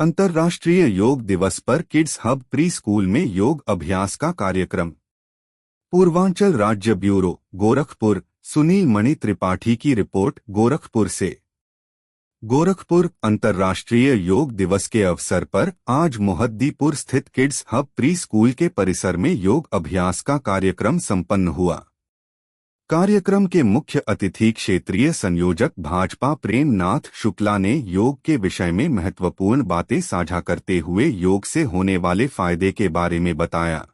अंतर्राष्ट्रीय योग दिवस पर किड्स हब प्री स्कूल में योग अभ्यास का कार्यक्रम। पूर्वांचल राज्य ब्यूरो गोरखपुर सुनील मणि त्रिपाठी की रिपोर्ट गोरखपुर से। गोरखपुर अंतर्राष्ट्रीय योग दिवस के अवसर पर आज मोहद्दीपुर स्थित किड्स हब प्री स्कूल के परिसर में योग अभ्यास का कार्यक्रम संपन्न हुआ। कार्यक्रम के मुख्य अतिथि क्षेत्रीय संयोजक भाजपा प्रेमनाथ शुक्ला ने योग के विषय में महत्वपूर्ण बातें साझा करते हुए योग से होने वाले फायदे के बारे में बताया।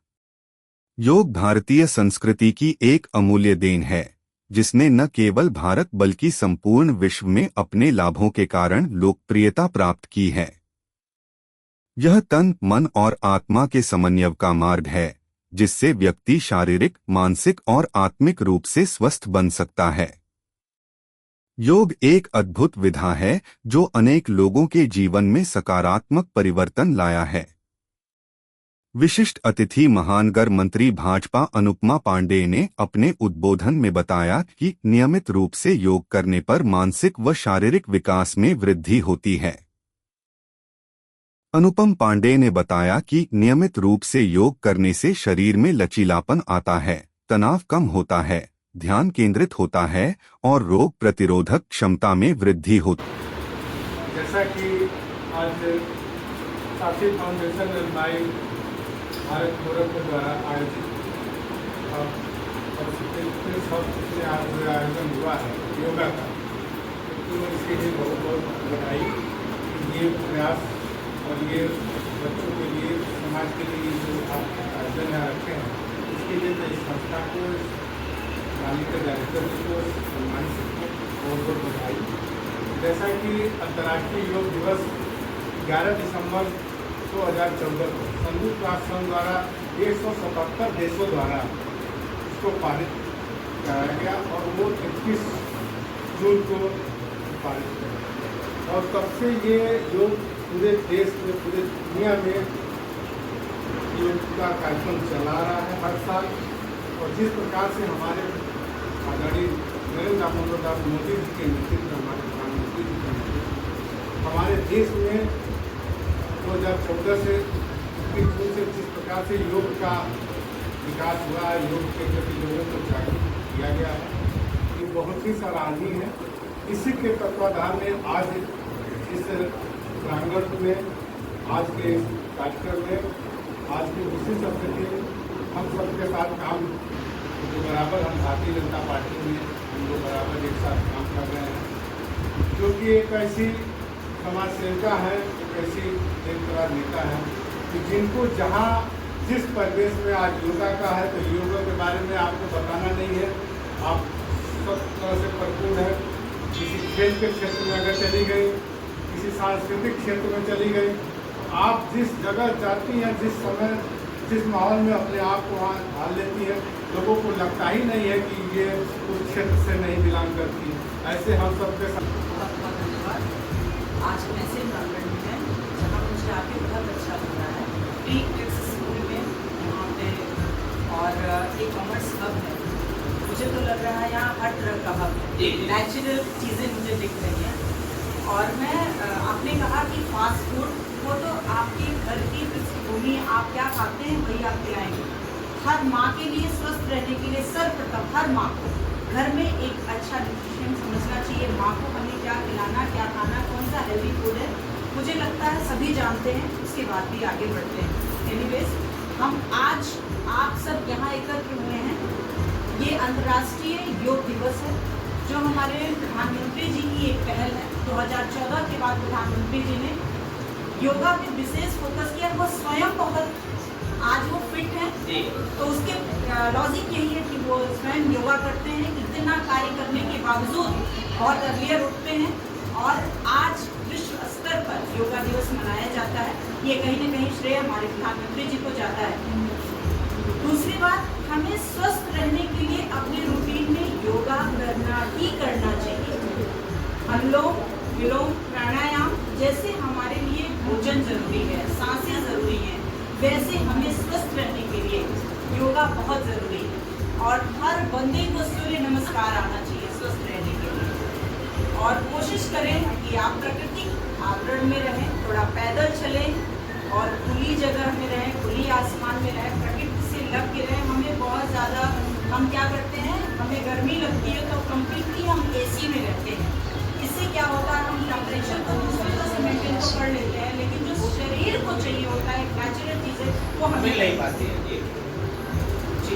योग भारतीय संस्कृति की एक अमूल्य देन है, जिसने न केवल भारत बल्कि संपूर्ण विश्व में अपने लाभों के कारण लोकप्रियता प्राप्त की है। यह तन, मन और आत्मा के समन्वय का मार्ग है, जिससे व्यक्ति शारीरिक, मानसिक और आत्मिक रूप से स्वस्थ बन सकता है। योग एक अद्भुत विधा है जो अनेक लोगों के जीवन में सकारात्मक परिवर्तन लाया है। विशिष्ट अतिथि महानगर मंत्री भाजपा अनुपमा पांडेय ने अपने उद्बोधन में बताया कि नियमित रूप से योग करने पर मानसिक व शारीरिक विकास में वृद्धि होती है। अनुपम पांडेय ने बताया कि नियमित रूप से योग करने से शरीर में लचीलापन आता है, तनाव कम होता है, ध्यान केंद्रित होता है और रोग प्रतिरोधक क्षमता में वृद्धि होती है। जैसा कि आज साथी foundation and mind Bharat Gorakhpur द्वारा आयोजित आयोजन हुआ है योगा का, तो इसके लिए बहुत बहुत बधाई। ये प्रयास और ये बच्चों के लिए, समाज के लिए जो आप आयोजन यहाँ रखे हैं, इसके लिए मैं इस संस्था को, मालिक के डायरेक्टर को सम्मानित बहुत बहुत बधाई। जैसा कि अंतर्राष्ट्रीय योग दिवस 11 दिसंबर 2014 को संयुक्त राष्ट्र संघ द्वारा 177 देशों द्वारा इसको पारित कराया गया और वो 21 जून को पारित किया गया। और तब से ये योग पूरे देश में, पूरे दुनिया में योग का कार्यक्रम चला रहा है हर साल। और जिस प्रकार से हमारे आदरणीय नरेंद्र दामोदर मोदी जी के नेतृत्व, हमारे प्रधानमंत्री जी के नेतृत्व, हमारे देश में 2014 से 21 जून से जिस प्रकार से योग का विकास हुआ है, योग के प्रति लोगों को जागरूक किया गया है, ये बहुत ही सराहनीय है। इसी के तत्वाधान में आज इस प्रांगण में, आज के कार्यक्रम में, आज के विशिष्ट अतिथि हम सबके साथ काम जो बराबर हम भारतीय जनता पार्टी में हम लोग बराबर एक साथ काम कर रहे हैं, जो कि एक ऐसी समाज सेविका है, एक ऐसी एक नेता है कि जिनको जहाँ जिस परिवेश में आज योगा का है, तो योगा के बारे में आपको बताना नहीं है, आप सब तरह से परिपूर्ण है। किसी खेल के क्षेत्र में अगर चली गई, किसी सांस्कृतिक क्षेत्र में चली गई, आप जिस जगह जाती हैं, जिस समय, जिस माहौल में अपने आप को वहाँ ढाल लेती है, लोगों को लगता ही नहीं है कि ये उस क्षेत्र से नहीं बिलोंग करती। ऐसे हम सबके साथ आज हम ऐसे प्रांगण में हैं जहाँ मुझे आके बहुत अच्छा लग रहा है। प्री किड्स स्कूल में यहाँ पे और एक कॉमर्स हब है, मुझे तो लग रहा है यहाँ हर तरह का हब है, नेचुरल चीज़ें मुझे दिख रही हैं। और मैं आपने कहा कि फास्ट फूड वो तो आपके घर की पृष्ठभूमि, आप क्या खाते हैं वही आप खिलाएंगे। हर माँ के लिए स्वस्थ रहने के लिए सर्वप्रथम हर माँ को घर में एक अच्छा न्यूट्रिशन समझना चाहिए। माँ को हमें क्या खिलाना, क्या खाना, कौन सा हेल्दी फूड है, मुझे लगता है सभी जानते हैं, उसके बाद भी आगे बढ़ते हैं। एनीवेज, हम आज आप सब यहाँ एकत्र हुए हैं। ये अंतर्राष्ट्रीय योग दिवस है जो हमारे प्रधानमंत्री जी की एक पहल है। 2014 के बाद प्रधानमंत्री जी ने योगा पे विशेष फोकस किया। वो स्वयं बहुत आज वो फिट है, तो उसके लॉजिक यही है कि वो स्वयं योगा करते हैं, इतना कार्य करने के बावजूद बहुत अर्लियर उठते हैं और आज विश्व स्तर पर योगा दिवस मनाया जाता है। ये कहीं न कहीं श्रेय हमारे प्रधानमंत्री जी को जाता है। दूसरी बात, हमें स्वस्थ रहने के लिए अपने रूटीन में योगा करना ही करना चाहिए। अनुलोम विलोम प्राणायाम जैसे हमारे लिए भोजन जरूरी है, सांसें जरूरी हैं, वैसे हमें स्वस्थ रहने के लिए योगा बहुत ज़रूरी है। और हर बंदे को सूर्य नमस्कार आना चाहिए स्वस्थ रहने के लिए। और कोशिश करें कि आप प्राकृतिक आवरण में रहें, थोड़ा पैदल चलें। हम क्या करते हैं, हमें गर्मी लगती है तो कम्प्लीटली हम एसी में रहते हैं। इससे क्या होता है, हम टेम्परेचर को दूसरी तरह से मेंटेन तो कर लेते हैं, लेकिन जो शरीर को चाहिए होता है नेचुरल चीज़ें वो हमें मिल नहीं पाती है। जी जी,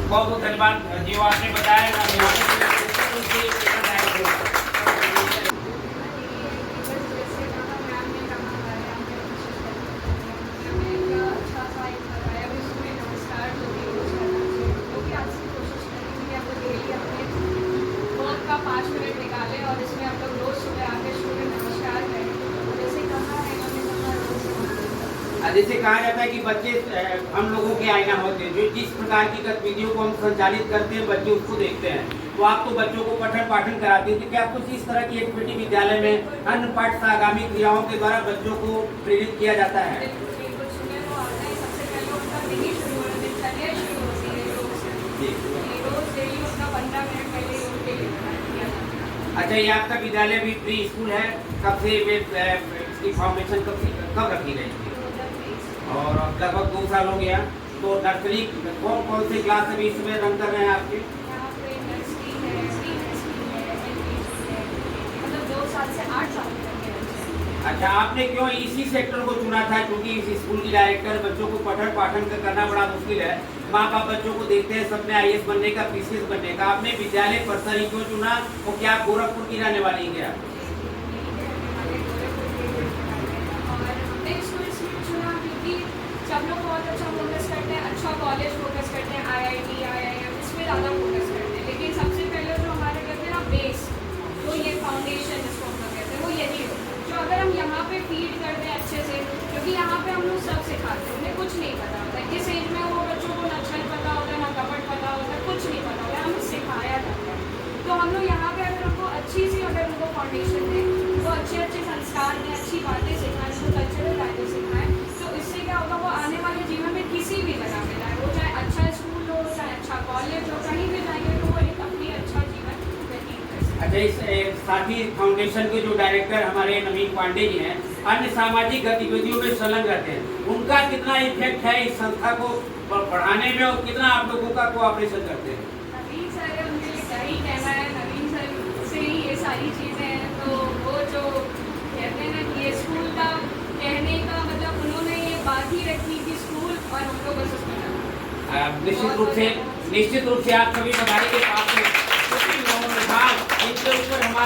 बहुत बहुत धन्यवाद। जो आपने बताया ना, का 5 मिनट निकालें और इसमें आप लोग रोज सुबह आके सूर्य नमस्कार करें। जैसे कहा है जैसे कहा जाता है कि बच्चे हम लोगों के आईना होते हैं, जो जिस प्रकार की गतिविधियों को हम संचालित करते हैं बच्चे उसको देखते हैं। तो आप तो बच्चों को पठन पाठन कराते हैं, तो क्या कुछ इस तरह की एक्टिविटी विद्यालय में अन्य पाठ्य आगामी क्रियाओं के द्वारा बच्चों को प्रेरित किया जाता है? सबसे पहले उनका दिन शुरू होना, दिनचर्या शुरू होती है योग से। रोज डेली उनका 15 मिनट पहले योग के लिए किया जाता है। अच्छा, ये आपका विद्यालय भी प्री स्कूल है, कब से इसकी फाउंडेशन कब रखी गई थी? और अब लगभग 2 साल हो गया। तो नर्सरी कौन कौन से क्लास अभी इसमें रन कर रहे हैं आपके? यहाँ पे नर्सरी है, प्री नर्सरी है, LKG है, मतलब 2 साल से 8 साल तक के बच्चे हैं। अच्छा, आपने क्यों इसी सेक्टर को चुना था? क्योंकि इस स्कूल की डायरेक्टर बच्चों को पठन पाठन करना बड़ा मुश्किल है, माँ बाप बच्चों को देखते हैं सब में IAS बनने का, PCS बनने का। आपने विद्यालय परिसर ही क्यों चुना? और क्या आप गोरखपुर की रहने वाली हैं क्या? सब लोग बहुत अच्छा फोकस करते हैं, अच्छा कॉलेज फोकस करते हैं, IIT, IIM इसमें ज़्यादा फोकस करते हैं। लेकिन सबसे पहले जो हमारे कहते हैं ना बेस, तो ये फाउंडेशन जिसको हम लोग कहते हैं, वो यही हो जो अगर हम यहाँ पे फीड कर दें अच्छे से, क्योंकि यहाँ पे हम लोग सब सिखाते हैं, उन्हें कुछ नहीं पता होता है। इस एज में वो बच्चों को ना छल पता होता है, ना कपट पता होता है, कुछ नहीं पता होता है, हमें सिखाया जाता है। तो हम लोग यहाँ पे अगर उनको अच्छी सी अगर उनको फाउंडेशन दें, तो अच्छे संस्कार दें, अच्छी बातें सिखाएं, उनको कल्चरल वैल्यू सिखाएं, तो इससे क्या होगा, वो आने वाले जीवन में किसी भी जगह में जाए, वो चाहे अच्छा स्कूल हो, चाहे अच्छा कॉलेज हो, कहीं भी जाएंगे तो वो एक अपनी अच्छा जीवन व्यतीत कर सकते हैं। अच्छा, इस साथी फाउंडेशन के जो डायरेक्टर हमारे नवीन पांडे जी हैं, अन्य सामाजिक गतिविधियों में संलग्न रहते हैं, उनका कितना इफेक्ट है इस संस्था को बढ़ाने में और कितना आप लोगों का कोऑपरेशन करते हैं? नवीन सर उनके लिए क्या ही कहना है, नवीन सर से ही ये सारी चीज़ें हैं। तो वो जो कहते हैं ना कि ये स्कूल का कहने का मतलब उन्होंने ये बात ही रखी कि स्कूल और हम लोग बस उसमें निश्चित रूप से आप सभी बताइए कि आप इनके ऊपर हमारा